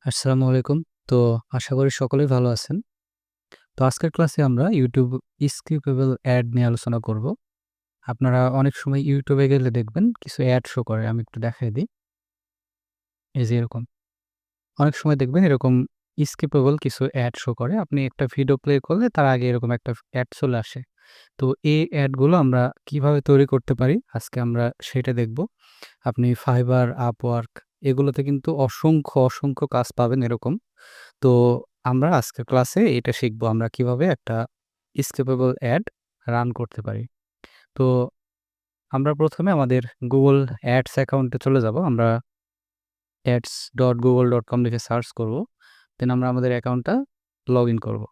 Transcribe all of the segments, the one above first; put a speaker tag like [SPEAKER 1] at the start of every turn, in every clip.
[SPEAKER 1] আসসালামু আলাইকুম। তো আশা করি সকলেই ভালো আছেন। তো আজকের ক্লাসে আমরা YouTube skippable অ্যাড নিয়ে আলোচনা করব। আপনারা অনেক সময় YouTube এ গেলে দেখবেন কিছু অ্যাড শো করে। আমি একটু দেখায় দিই। এই যে এরকম। অনেক সময় দেখবেন এরকম skippable কিছু অ্যাড শো করে। আপনি একটা ভিডিও প্লে করলে তার আগে এরকম একটা অ্যাড চলে আসে। তো এই অ্যাডগুলো আমরা কিভাবে তৈরি করতে পারি আজকে আমরা সেটা দেখব। আপনি Fiverr, Upwork এগুলোতে কিন্তু অসংখ্য কাজ পাবেন এরকম। তো আমরা আজকের ক্লাসে এটা শিখবো আমরা কিভাবে একটা স্কিপেবল অ্যাড রান করতে পারি। তো আমরা প্রথমে আমাদের Google Ads অ্যাকাউন্টে চলে যাব। আমরা ads.google.com লিখে সার্চ করব। দেন আমরা আমাদের অ্যাকাউন্টটা লগইন করব।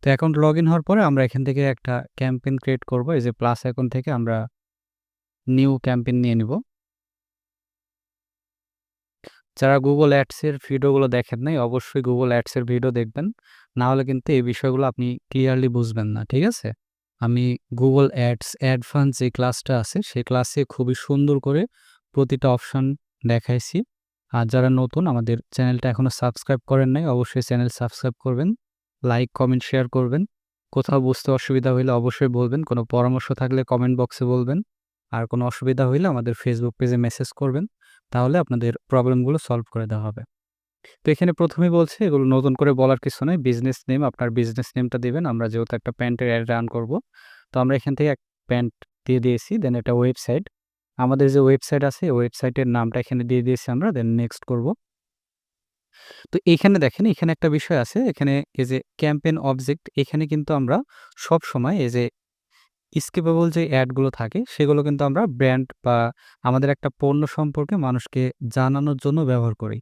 [SPEAKER 1] তো অ্যাকাউন্ট লগইন হওয়ার পরে আমরা এখান থেকে একটা ক্যাম্পেইন ক্রিয়েট করব। এই যে প্লাস আইকন থেকে আমরা নিউ ক্যাম্পেইন নিয়ে নিব। যারা Google Ads এর ভিডিওগুলো দেখেন নাই অবশ্যই Google Ads এর ভিডিও দেখবেন। না হলে কিন্তু এই বিষয়গুলো আপনি ক্লিয়ারলি বুঝবেন না। ঠিক আছে? আমি Google Ads অ্যাডভান্স যে ক্লাসটা আছে সেই ক্লাসে খুবই সুন্দর করে প্রতিটা অপশন দেখাইছি। আর যারা নতুন আমাদের চ্যানেলটা এখনো সাবস্ক্রাইব করেন নাই অবশ্যই চ্যানেল সাবস্ক্রাইব করবেন। লাইক, কমেন্ট, শেয়ার করবেন। কোথাও বুঝতে অসুবিধা হইলে অবশ্যই বলবেন। কোনো পরামর্শ থাকলে কমেন্ট বক্সে বলবেন। আর কোনো অসুবিধা হইলে আমাদের Facebook পেজে মেসেজ করবেন। তাহলে আপনাদের প্রবলেমগুলো সলভ করে দেওয়া হবে। তো এখানে ১ম এই বলছে এগুলো নতুন করে বলার কিছু নাই। বিজনেস নেম আপনার বিজনেস নেমটা দিবেন। আমরা যেহেতু একটা প্যান্টের অ্যাড রান করব। তো আমরা এখান থেকে প্যান্ট দিয়ে দিয়েছি। দেন এটা ওয়েবসাইট। আমাদের যে ওয়েবসাইট আছে ওয়েবসাইটের নামটা এখানে দিয়ে দিয়েছি আমরা। দেন নেক্সট করব। তো এইখানে দেখেন এখানে একটা বিষয় আছে। এখানে এই যে ক্যাম্পেইন অবজেক্ট এখানে কিন্তু আমরা সবসময় এই যে স্কিপেবল যে অ্যাডগুলো থাকে সেগুলো কিন্তু আমরা ব্র্যান্ড বা আমাদের একটা পণ্য সম্পর্কে মানুষকে জানানোর জন্য ব্যবহার করি।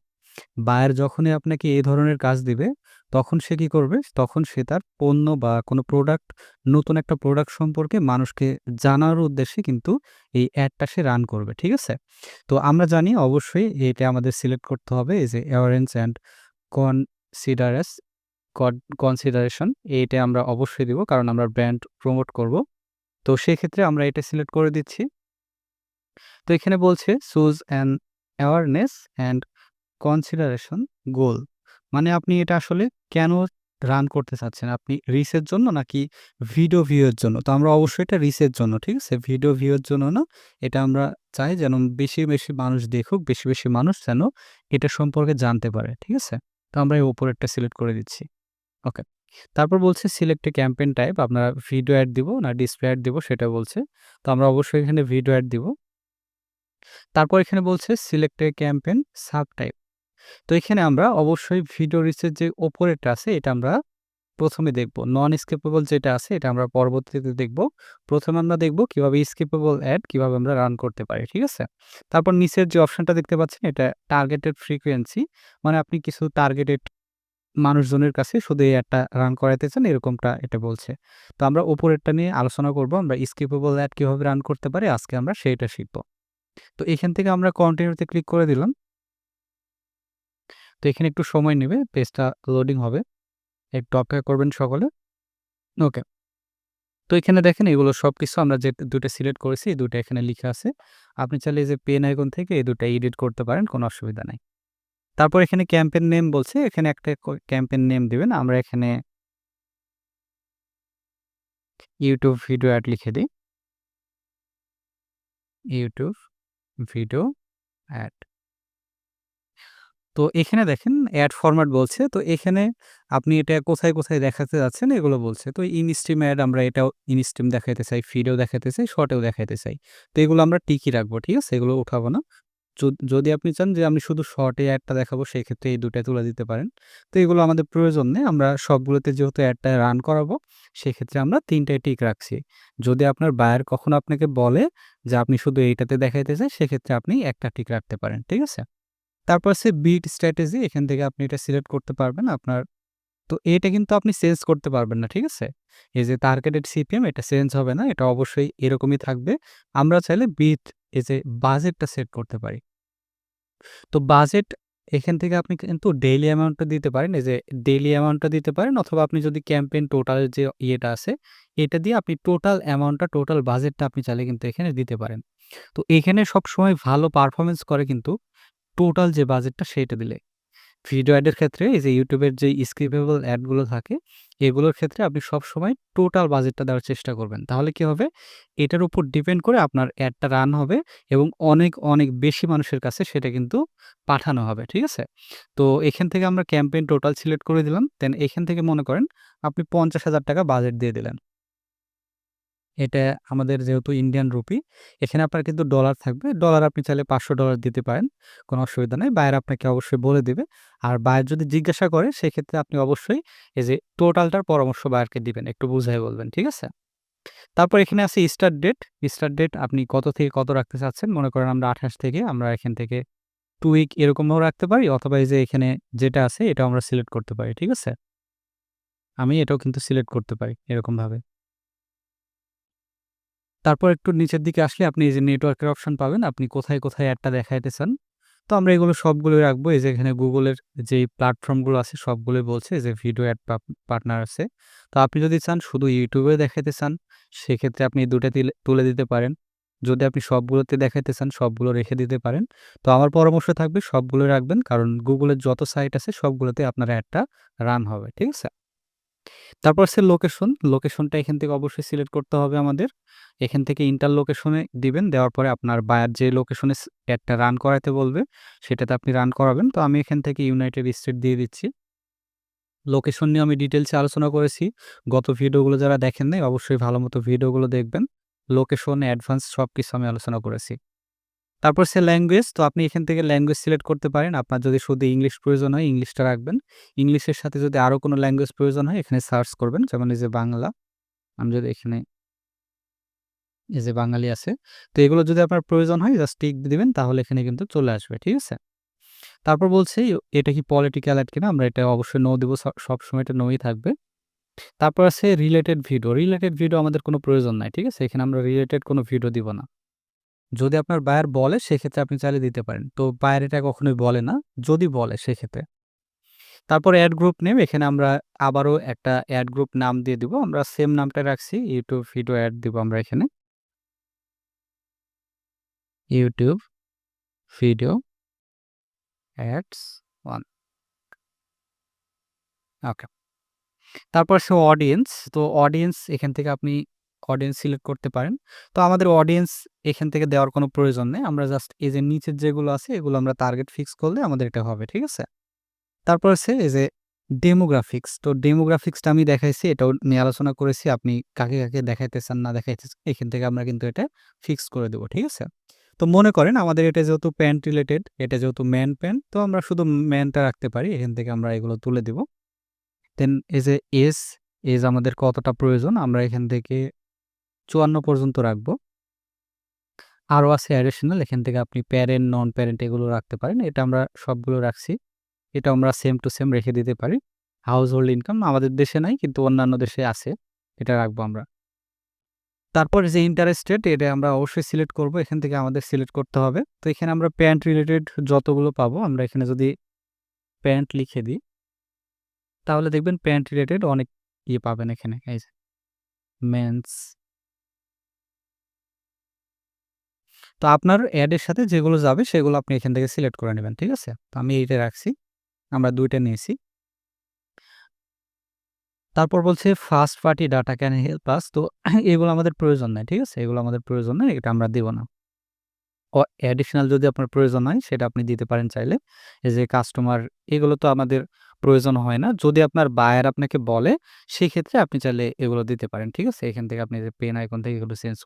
[SPEAKER 1] বায়ার যখনই আপনাকে এই ধরনের কাজ দিবে, তখন সে কি করবে? তখন সে তার পণ্য বা কোনো প্রোডাক্ট নতুন একটা প্রোডাক্ট সম্পর্কে মানুষকে জানার উদ্দেশ্যে কিন্তু এই অ্যাডটা সে রান করবে। ঠিক আছে? তো আমরা জানি অবশ্যই এটা আমাদের সিলেক্ট করতে হবে এই যে অ্যাওয়ারেন্স অ্যান্ড কনসিডারেস কনসিডারেশন এইটা আমরা অবশ্যই দিব কারণ আমরা ব্র্যান্ড প্রমোট করব। তো সেক্ষেত্রে আমরা এটা সিলেক্ট করে দিচ্ছি। তো এখানে বলছে choose an awareness and consideration goal. মানে আপনি এটা আসলে কেন রান করতে চাচ্ছেন? আপনি রিচের জন্য নাকি ভিডিও ভিউ এর জন্য? তো আমরা অবশ্যই এটা রিচের জন্য, ঠিক আছে? ভিডিও ভিউ এর জন্য না। এটা আমরা চাই যেন বেশি মানুষ দেখুক, বেশি মানুষ যেন এটা সম্পর্কে জানতে পারে, ঠিক আছে? তো আমরা এই উপরেরটা সিলেক্ট করে দিচ্ছি। ওকে। তারপর বলছে সিলেক্ট এ ক্যাম্পেইন টাইপ আপনারা ভিডিও অ্যাড দিব না ডিসপ্লে অ্যাড দিব সেটা বলছে। তো আমরা অবশ্যই এখানে ভিডিও অ্যাড দিব। তারপর এখানে বলছে সিলেক্ট এ ক্যাম্পেইন সাব টাইপ। তো এখানে আমরা অবশ্যই ভিডিও রিচের যে উপরেরটা আছে এটা আমরা ১ম এ দেখব। নন স্কিপেবল যেটা আছে এটা আমরা পরবর্তীতে দেখব। ১ম এ আমরা দেখব কিভাবে স্কিপেবল অ্যাড কিভাবে আমরা রান করতে পারি। ঠিক আছে? তারপর নিচের যে অপশনটা দেখতে পাচ্ছেন এটা টার্গেটেড ফ্রিকোয়েন্সি মানে আপনি কিছু টার্গেটেড মানুষজনের কাছে শুধু এই অ্যাডটা রান করাইতে চান এরকমটা এটা বলছে। তো আমরা উপরেরটা নিয়ে আলোচনা করব। আমরা স্কিপেবল অ্যাড কিভাবে রান করতে পারি আজকে আমরা সেইটা শিখব। তো এখান থেকে আমরা কন্টিনিউতে ক্লিক করে দিলাম। তো এখানে একটু সময় নেবে পেজটা লোডিং হবে। একটু অপেক্ষা করবেন সকলে। ওকে। তো এখানে দেখেন এগুলো সবকিছু আমরা যে ২ টা সিলেক্ট করেছি এই ২ টা এখানে লিখা আছে। আপনি চাইলে এই যে পেন আইকন থেকে এই ২ টা এডিট করতে পারেন, কোনো অসুবিধা নাই। তারপর এখানে ক্যাম্পেইন নেম বলছে, এখানে একটা ক্যাম্পেইন নেম দিবেন। আমরা এখানে YouTube ভিডিও অ্যাড লিখে দেই। YouTube video ad. তো এখানে দেখেন অ্যাড ফরম্যাট বলছে। তো এখানে আপনি এটা কোথায় দেখাতে যাচ্ছেন এগুলো বলছে। তো ইনস্ট্রিম অ্যাড আমরা এটাও ইনস্ট্রিম দেখাইতে চাই, ফিডেও দেখাইতে চাই, শর্টেও দেখাইতে চাই। তো এগুলো আমরা টিকই রাখবো। ঠিক আছে? এগুলো উঠাবো না। যদি আপনি চান যে আমি শুধু শর্টে অ্যাডটা দেখাবো সেক্ষেত্রে এই ২ টাই তুলে দিতে পারেন। তো এগুলো আমাদের প্রয়োজন নেই। আমরা সবগুলোতে যেহেতু অ্যাডটা রান করাবো সেক্ষেত্রে আমরা ৩ টাই টিক রাখছি। যদি আপনার বায়ার কখনো আপনাকে বলে যে আপনি শুধু এইটাতে দেখাইতে চাই সেক্ষেত্রে আপনি একটা টিক রাখতে পারেন। ঠিক আছে? তারপর আছে বিট স্ট্র্যাটেজি এখান থেকে আপনি এটা সিলেক্ট করতে পারবেন। আপনার তো এটা কিন্তু আপনি চেঞ্জ করতে পারবেন না। ঠিক আছে? এই যে টার্গেটেড সিপিএম এটা চেঞ্জ হবে না। এটা অবশ্যই এরকমই থাকবে। আমরা চাইলে বিট এই যে বাজেটটা সেট করতে পারি। তো বাজেট এখান থেকে আপনি কিন্তু ডেইলি অ্যামাউন্টটা দিতে পারেন। এই যে ডেইলি অ্যামাউন্টটা দিতে পারেন অথবা আপনি যদি ক্যাম্পেইন টোটাল যে ইয়েটা আছে এটা দিয়ে আপনি টোটাল অ্যামাউন্টটা টোটাল বাজেটটা আপনি চাইলে কিন্তু এখানে দিতে পারেন। তো এখানে সবসময় ভালো পারফরম্যান্স করে কিন্তু টোটাল যে বাজেটটা সেইটা দিলে। ভিডিও অ্যাডের ক্ষেত্রে এই যে YouTube এর যে স্কিপেবল অ্যাডগুলো থাকে, এগুলোর ক্ষেত্রে আপনি সবসময় টোটাল বাজেটটা দেওয়ার চেষ্টা করবেন। তাহলে কি হবে? এটার উপর ডিপেন্ড করে আপনার অ্যাডটা রান হবে এবং অনেক, অনেক বেশি মানুষের কাছে সেটা কিন্তু পাঠানো হবে। ঠিক আছে? তো এখান থেকে আমরা ক্যাম্পেইন টোটাল সিলেক্ট করে দিলাম। দেন এখান থেকে মনে করেন আপনি ৳৫০,০০০ বাজেট দিয়ে দিলেন। এটা আমাদের যেহেতু ইন্ডিয়ান রুপি, এখানে আপনার কিন্তু ডলার থাকবে। ডলার আপনি চাইলে $৫০০ দিতে পারেন। কোনো অসুবিধা নাই। বায়ার আপনাকে অবশ্যই বলে দিবে। আর বায়ার যদি জিজ্ঞাসা করে সেক্ষেত্রে আপনি অবশ্যই এই যে টোটালটার পরামর্শ বায়ারকে দিবেন। একটু বুঝায় বলবেন। ঠিক আছে? তারপর এখানে আছে স্টার্ট ডেট। স্টার্ট ডেট আপনি কত থেকে কত রাখতে চাচ্ছেন? মনে করেন আমরা ২৮ থেকে আমরা এখান থেকে 2 উইক এরকমও রাখতে পারি অথবা এই যে এখানে যেটা আছে এটাও আমরা সিলেক্ট করতে পারি। ঠিক আছে? আমি এটাও কিন্তু সিলেক্ট করতে পারি এরকমভাবে। তারপর একটু নিচের দিকে আসলে আপনি এই যে নেটওয়ার্কের অপশন পাবেন। আপনি কোথায়, কোথায় অ্যাডটা দেখাইতে চান। তো আমরা এগুলো সবগুলোই রাখবো। এই যে এখানে Google-এর যেই প্ল্যাটফর্মগুলো আছে সবগুলোই বলছে যে ভিডিও অ্যাড পার্টনার আছে। তো আপনি যদি চান শুধু YouTube-এ দেখাইতে চান, সেক্ষেত্রে আপনি ২ টা তুলে দিতে পারেন। যদি আপনি সবগুলোতে দেখাইতে চান সবগুলো রেখে দিতে পারেন। তো আমার পরামর্শ থাকবে সবগুলোই রাখবেন। কারণ Google-এর যত সাইট আছে সবগুলোতে আপনার অ্যাডটা রান হবে। ঠিক আছে? তারপর আছে লোকেশন। লোকেশনটা এখান থেকে অবশ্যই সিলেক্ট করতে হবে আমাদের। এখান থেকে ইন্টার লোকেশনে দিবেন। দেওয়ার পরে আপনার বায়ার যে লোকেশনে অ্যাডটা রান করাইতে বলবে, সেটাতে আপনি রান করাবেন। তো আমি এখান থেকে ইউনাইটেড স্টেট দিয়ে দিচ্ছি। লোকেশন নিয়ে আমি ডিটেইলসে আলোচনা করেছি। গত ভিডিওগুলো যারা দেখেন নাই অবশ্যই ভালোমতো ভিডিওগুলো দেখবেন। লোকেশন, অ্যাডভান্স সবকিছু আমি আলোচনা করেছি। তারপর হচ্ছে ল্যাঙ্গুয়েজ। তো আপনি এখান থেকে ল্যাঙ্গুয়েজ সিলেক্ট করতে পারেন। আপনার যদি শুধু ইংলিশ প্রয়োজন হয় ইংলিশটা রাখবেন। ইংলিশের সাথে যদি আরো কোনো ল্যাঙ্গুয়েজ প্রয়োজন হয় এখানে সার্চ করবেন। যেমন এই যে বাংলা। আমি যদি এখানে এই যে বাঙালি আছে। তো এগুলো যদি আপনার প্রয়োজন হয় জাস্ট টিক দিবেন তাহলে এখানে কিন্তু চলে আসবে। ঠিক আছে? তারপর বলছে এটা কি পলিটিক্যাল অ্যাড কিনা? আমরা এটা অবশ্যই নো দিব। সবসময় এটা নোই থাকবে। তারপর আছে রিলেটেড ভিডিও। রিলেটেড ভিডিও আমাদের কোনো প্রয়োজন নাই। ঠিক আছে? এখানে আমরা রিলেটেড কোনো ভিডিও দিব না। যদি আপনার বায়ার বলে সেক্ষেত্রে আপনি চাইলে দিতে পারেন। তো বায়ার এটা কখনোই বলে না। যদি বলে সেক্ষেত্রে। তারপর এড গ্রুপ নেম এখানে আমরা আবারও একটা এড গ্রুপ নাম দিয়ে দিব। আমরা সেম নামটা রাখছি। YouTube ভিডিও এড দিব আমরা এখানে। YouTube ভিডিও অ্যাডস 1 ওকে। তারপর হচ্ছে অডিয়েন্স। তো অডিয়েন্স এখান থেকে আপনি অডিয়েন্স সিলেক্ট করতে পারেন। তো আমাদের অডিয়েন্স এখান থেকে দেওয়ার কোনো প্রয়োজন নেই। আমরা জাস্ট এই যে নিচের যেগুলো আছে এগুলো আমরা টার্গেট ফিক্স করলে আমাদের এটা হবে। ঠিক আছে? তারপর হচ্ছে এই যে ডেমোগ্রাফিক্স। তো ডেমোগ্রাফিক্সটা আমি দেখাইছি। এটাও নিয়ে আলোচনা করেছি। আপনি কাকে, কাকে দেখাইতে চান না দেখাইতে চান এখান থেকে আমরা কিন্তু এটা ফিক্স করে দেব। ঠিক আছে? তো মনে করেন আমাদের এটা যেহেতু প্যান্ট রিলেটেড, এটা যেহেতু ম্যান প্যান্ট তো আমরা শুধু ম্যানটা রাখতে পারি। এখান থেকে আমরা এগুলো তুলে দিব। দেন এই যে এজ আমাদের কতটা প্রয়োজন আমরা এখান থেকে ৫৪ পর্যন্ত রাখবো। আরও আছে অ্যাডিশনাল এখান থেকে আপনি প্যারেন্ট, নন প্যারেন্ট এগুলো রাখতে পারেন। এটা আমরা সবগুলো রাখছি। এটা আমরা সেম টু সেম রেখে দিতে পারি। হাউসহোল্ড ইনকাম আমাদের দেশে নাই কিন্তু অন্যান্য দেশে আছে। এটা রাখবো আমরা। তারপর যে ইন্টারেস্টেড এটা আমরা অবশ্যই সিলেক্ট করব। এখান থেকে আমাদের সিলেক্ট করতে হবে। তো এখানে আমরা প্যান্ট রিলেটেড যতগুলো পাবো আমরা এখানে যদি প্যান্ট লিখে দিই তাহলে দেখবেন প্যান্ট রিলেটেড অনেক পাবেন এখানে। এই যে মেন্স। তো আপনার অ্যাডের সাথে যেগুলো যাবে সেগুলো আপনি এখান থেকে সিলেক্ট করে নেবেন। ঠিক আছে? তো আমি এইটা রাখছি। আমরা ২ টা নিয়েছি। তারপর বলছে first party data can help us. তো এগুলো আমাদের প্রয়োজন নাই। ঠিক আছে? এগুলো আমাদের প্রয়োজন নাই। এটা আমরা দিব না। অ্যাডিশনাল যদি আপনার প্রয়োজন হয় সেটা আপনি দিতে পারেন চাইলে। এই যে কাস্টমার এগুলো তো আমাদের প্রয়োজন হয় না। যদি আপনার বায়ার আপনাকে বলে সেক্ষেত্রে আপনি চাইলে এগুলো দিতে পারেন। ঠিক আছে? এখান থেকে আপনি যে পেন আইকন থেকে এগুলো চেঞ্জ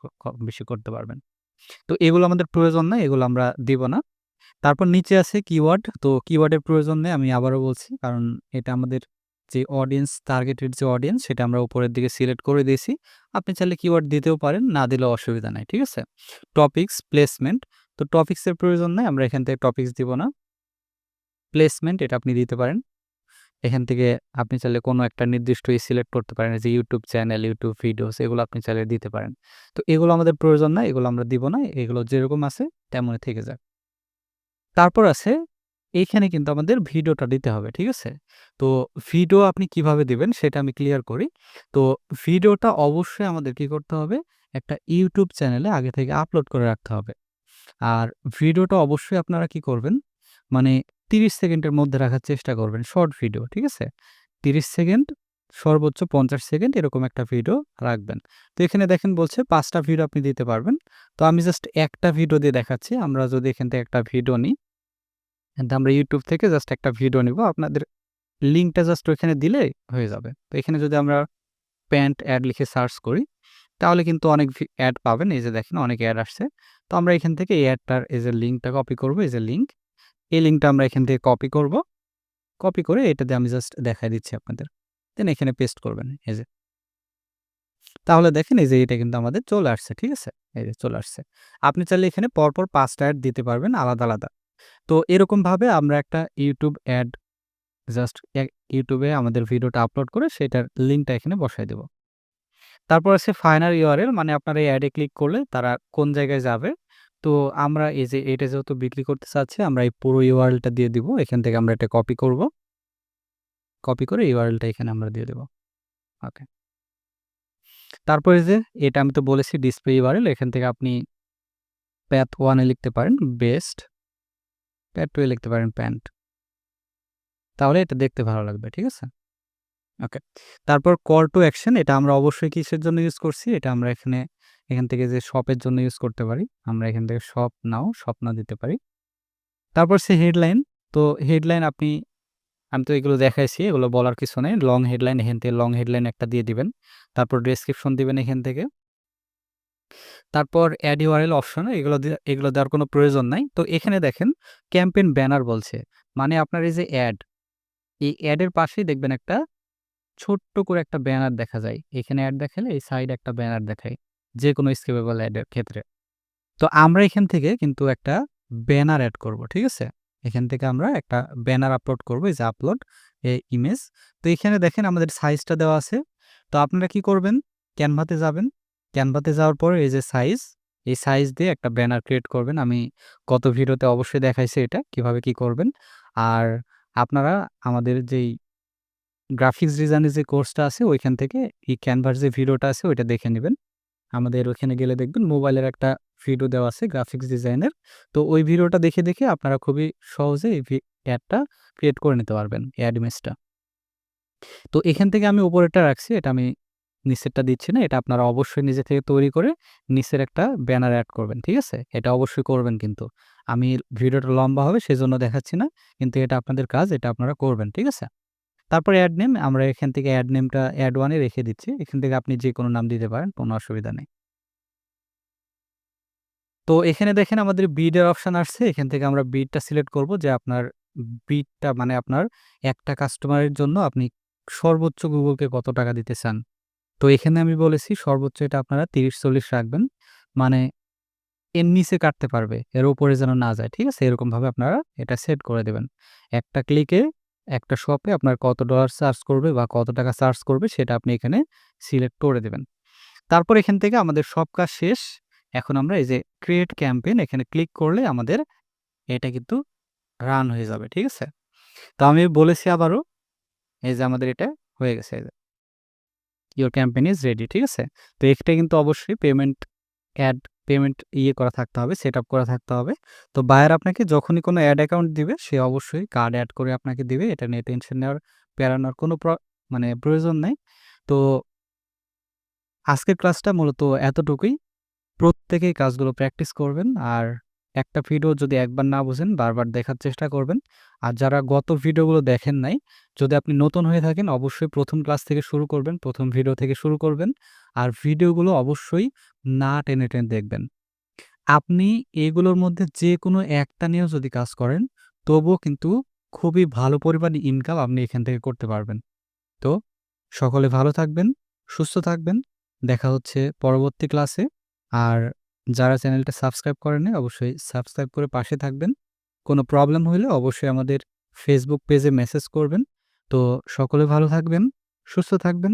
[SPEAKER 1] বেশি করতে পারবেন। তো এগুলো আমাদের প্রয়োজন নাই। এগুলো আমরা দিব না। তারপর নিচে আছে কিওয়ার্ড। তো কিওয়ার্ডের প্রয়োজন নেই আমি আবারও বলছি। কারণ এটা আমাদের যে অডিয়েন্স টার্গেটেড যে অডিয়েন্স সেটা আমরা উপরের দিকে সিলেক্ট করে দিয়েছি। আপনি চাইলে কিওয়ার্ড দিতেও পারেন, না দিলেও অসুবিধা নাই। ঠিক আছে? Topics, placement. তো টপিকসের প্রয়োজন নাই। আমরা এখান থেকে টপিকস দিব না। প্লেসমেন্ট এটা আপনি দিতে পারেন। এখান থেকে আপনি চাইলে কোনো একটা নির্দিষ্ট সিলেক্ট করতে পারেন। যে YouTube চ্যানেল, YouTube ভিডিওস এগুলো আপনি চাইলে দিতে পারেন। তো এগুলো আমাদের প্রয়োজন নাই। এগুলো আমরা দিব না। এগুলো যেরকম আছে তেমনই থেকে যাক। তারপর আছে এইখানে কিন্তু আমাদের ভিডিওটা দিতে হবে। ঠিক আছে? তো ভিডিও আপনি কিভাবে দিবেন সেটা আমি ক্লিয়ার করি। তো ভিডিওটা অবশ্যই আমাদের কি করতে হবে? একটা YouTube চ্যানেলে আগে থেকে আপলোড করে রাখতে হবে। আর ভিডিওটা অবশ্যই আপনারা কি করবেন, মানে ৩০ সেকেন্ডের মধ্যে রাখার চেষ্টা করবেন। শর্ট ভিডিও, ঠিক আছে? ৩০ সেকেন্ড, সর্বোচ্চ ৫০ সেকেন্ড এরকম একটা ভিডিও রাখবেন। তো এখানে দেখেন বলছে ৫ টা ভিডিও আপনি দিতে পারবেন। তো আমি জাস্ট একটা ভিডিও দিয়ে দেখাচ্ছি। আমরা যদি এখান থেকে একটা ভিডিও নিই, আমরা YouTube থেকে জাস্ট একটা ভিডিও নিব। আপনাদের লিঙ্কটা জাস্ট ওইখানে দিলে হয়ে যাবে। তো এখানে যদি আমরা প্যান্ট অ্যাড লিখে সার্চ করি, তাহলে কিন্তু অনেক অ্যাড পাবেন। এই যে দেখেন অনেক অ্যাড আসছে। তো আমরা এখান থেকে এই অ্যাডটার এই যে লিঙ্কটা কপি করব, এই যে লিঙ্ক, এই লিঙ্কটা আমরা এখান থেকে কপি করব। কপি করে এটা দিয়ে আমি জাস্ট দেখায় দিচ্ছি আপনাদের। দেন এখানে পেস্ট করবেন, এই যে। তাহলে দেখেন এই যে এটা কিন্তু আমাদের চলে আসছে, ঠিক আছে? এই যে চলে আসছে। আপনি চাইলে এখানে পরপর ৫ টা অ্যাড দিতে পারবেন আলাদা, আলাদা। তো এরকমভাবে আমরা একটা YouTube অ্যাড জাস্ট YouTube এ আমাদের ভিডিওটা আপলোড করে সেটার লিঙ্কটা এখানে বসায় দেব। তারপর আছে ফাইনাল URL, মানে আপনারা এই অ্যাডে ক্লিক করলে তারা কোন জায়গায় যাবে। তো আমরা এই যে এটা যেহেতু বিক্রি করতে চাচ্ছি, আমরা এই পুরো URL-টা দিয়ে দিব। এখান থেকে আমরা এটা কপি করব। কপি করে URL-টা এখানে আমরা দিয়ে দেব। ওকে। তারপরে যে এটা আমি তো বলেছি ডিসপ্লে URL, এখান থেকে আপনি path 1 এ লিখতে পারেন বেস্ট, path 2 এ লিখতে পারেন প্যান্ট। তাহলে এটা দেখতে ভালো লাগবে, ঠিক আছে? ওকে। তারপর কল টু অ্যাকশন, এটা আমরা অবশ্যই কিসের জন্য ইউজ করছি? এটা আমরা এখান থেকে যে শপের জন্য ইউজ করতে পারি। আমরা এখান থেকে শপ নাও দিতে পারি। তারপর সে হেডলাইন। তো হেডলাইন আমি তো এগুলো দেখাইছি, এগুলো বলার কিছু নেই। লং হেডলাইন, এখান থেকে লং হেডলাইন একটা দিয়ে দিবেন। তারপর ডেসক্রিপশন দিবেন এখান থেকে। তারপর অ্যাড URL অপশন, এগুলো দেওয়ার কোনো প্রয়োজন নাই। তো এখানে দেখেন ক্যাম্পেইন ব্যানার বলছে। মানে আপনার এই যে অ্যাড, এই অ্যাডের পাশেই দেখবেন একটা ছোট্ট করে একটা ব্যানার দেখা যায়। এখানে অ্যাড দেখালে এই সাইডে একটা ব্যানার দেখায়, যেকোনো স্কিপেবল অ্যাডের ক্ষেত্রে। তো আমরা এখান থেকে কিন্তু একটা ব্যানার এড করব, ঠিক আছে? এখান থেকে আমরা একটা ব্যানার আপলোড করব, এই যে আপলোড ইমেজ। তো এখানে দেখেন আমাদের সাইজটা দেওয়া আছে। তো আপনারা কি করবেন? ক্যানভাতে যাবেন। ক্যানভাতে যাওয়ার পরে এই যে সাইজ, এই সাইজ দিয়ে একটা ব্যানার ক্রিয়েট করবেন। আমি গত ভিডিওতে অবশ্যই দেখাইছি এটা কিভাবে কি করবেন। আর আপনারা আমাদের যেই গ্রাফিক্স ডিজাইনের যে কোর্সটা আছে ওইখান থেকে এই ক্যানভার যে ভিডিওটা আছে ওইটা দেখে নিবেন। আমাদের ওখানে গেলে দেখবেন মোবাইলের একটা ভিডিও দেওয়া আছে গ্রাফিক্স ডিজাইনের। তো ওই ভিডিওটা দেখে আপনারা খুবই সহজে এই অ্যাডটা ক্রিয়েট করে নিতে পারবেন, অ্যাড ইমেজটা। তো এখান থেকে আমি উপরেরটা রাখছি, এটা আমি নিচেরটা দিচ্ছি না। এটা আপনারা অবশ্যই নিজে থেকে তৈরি করে নিচের একটা ব্যানার এড করবেন, ঠিক আছে? এটা অবশ্যই করবেন কিন্তু। আমি ভিডিওটা লম্বা হবে সেজন্য দেখাচ্ছি না। কিন্তু এটা আপনাদের কাজ, এটা আপনারা করবেন, ঠিক আছে? তারপরে অ্যাড নেম, আমরা এখান থেকে অ্যাড নেমটা অ্যাড 1 এ রেখে দিচ্ছি। এখান থেকে আপনি যেকোনো নাম দিতে পারেন, কোনো অসুবিধা নেই। তো এখানে দেখেন আমাদের বিড এর অপশন আসছে। এখান থেকে আমরা বিডটা সিলেক্ট করব, যে আপনার বিডটা মানে আপনার একটা কাস্টমারের জন্য আপনি সর্বোচ্চ গুগলকে কত টাকা দিতে চান। তো এখানে আমি বলেছি সর্বোচ্চ এটা আপনারা ৩০-৪০ রাখবেন। মানে এর নিচে কাটতে পারবে, এর উপরে যেন না যায়, ঠিক আছে? এরকমভাবে আপনারা এটা সেট করে দেবেন। একটা ক্লিকে একটা শপে আপনার কত ডলার চার্জ করবে বা কত টাকা চার্জ করবে সেটা আপনি এখানে সিলেক্ট করে দেবেন। তারপর এখান থেকে আমাদের সব কাজ শেষ। এখন আমরা এই যে ক্রিয়েট ক্যাম্পেইন এখানে ক্লিক করলে আমাদের এটা কিন্তু রান হয়ে যাবে, ঠিক আছে? তো আমি বলেছি আবারও, এই যে আমাদের এটা হয়ে গেছে, এই যে ইওর ক্যাম্পেইন ইজ রেডি, ঠিক আছে? তো এটা কিন্তু অবশ্যই পেমেন্ট করা থাকতে হবে, সেটআপ করা থাকতে হবে। তো বায়ার আপনাকে যখনই কোনো অ্যাড অ্যাকাউন্ট দিবে সে অবশ্যই কার্ড এড করে আপনাকে দিবে। এটা নিয়ে টেনশন নেওয়ার, প্যারা নেওয়ার কোনো মানে প্রয়োজন নেই। তো আজকের ক্লাসটা মূলত এতটুকুই। প্রত্যেকেই কাজগুলো প্র্যাকটিস করবেন। আর একটা ভিডিও যদি একবার না বুঝেন বারবার দেখার চেষ্টা করবেন। আর যারা গত ভিডিওগুলো দেখেন নাই, যদি আপনি নতুন হয়ে থাকেন অবশ্যই ১ম ক্লাস থেকে শুরু করবেন, ১ম ভিডিও থেকে শুরু করবেন। আর ভিডিওগুলো অবশ্যই না টেনে দেখবেন। আপনি এগুলোর মধ্যে যেকোনো একটা নিয়েও যদি কাজ করেন, তবুও কিন্তু খুবই ভালো পরিমাণে ইনকাম আপনি এখান থেকে করতে পারবেন। তো সকলে ভালো থাকবেন, সুস্থ থাকবেন। দেখা হচ্ছে পরবর্তী ক্লাসে। আর যারা চ্যানেলটা সাবস্ক্রাইব করেন নাই অবশ্যই সাবস্ক্রাইব করে পাশে থাকবেন। কোনো প্রবলেম হইলে অবশ্যই আমাদের ফেসবুক পেজে মেসেজ করবেন। তো সকলে ভালো থাকবেন, সুস্থ থাকবেন।